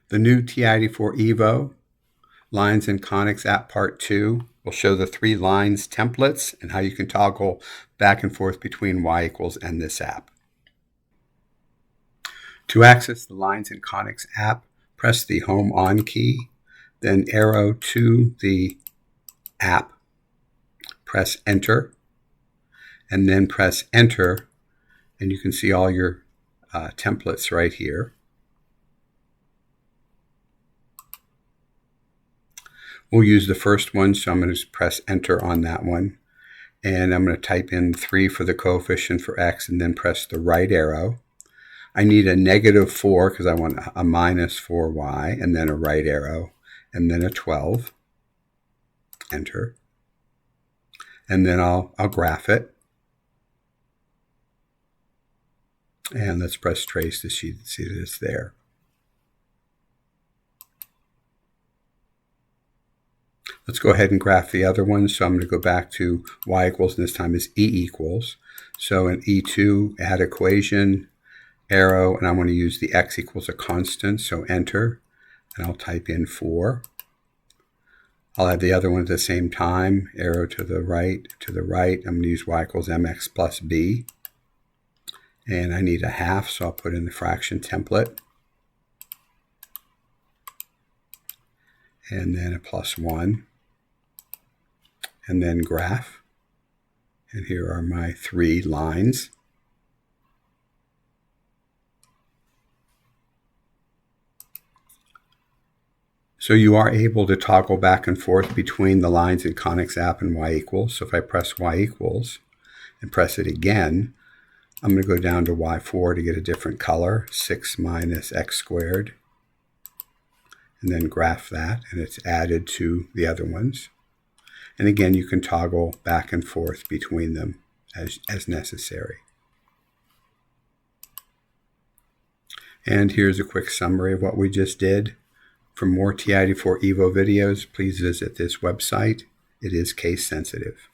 The new TI-84 Evo Lines and Conics app part 2 will show the 3 lines templates and how you can toggle back and forth between y equals and this app. To access the Lines and Conics app, press the Home On key, then arrow to the app, press Enter, and then press Enter, and you can see all your templates right here. We'll use the first one, so I'm going to press Enter on that one. And I'm going to type in 3 for the coefficient for x and then press the right arrow. I need a -4 because I want a -4y, and then a right arrow, and then a 12. Enter. And then I'll graph it. And let's press trace to see that it's there. Let's go ahead and graph the other one. So I'm going to go back to y equals, and this time is e equals. So in E2, add equation, arrow, and I want to use the x equals a constant, so enter, and I'll type in 4. I'll add the other one at the same time, arrow to the right. I'm going to use y equals mx+b, and I need a half, so I'll put in the fraction template, and then a +1, and then graph, and here are my 3 lines. So you are able to toggle back and forth between the Lines and Conics app and y equals. So if I press y equals and press it again, I'm going to go down to y4 to get a different color, 6 minus x squared, and then graph that, and it's added to the other ones. And again, you can toggle back and forth between them as necessary. And here's a quick summary of what we just did. For more TI-84 Evo videos, please visit this website. It is case sensitive.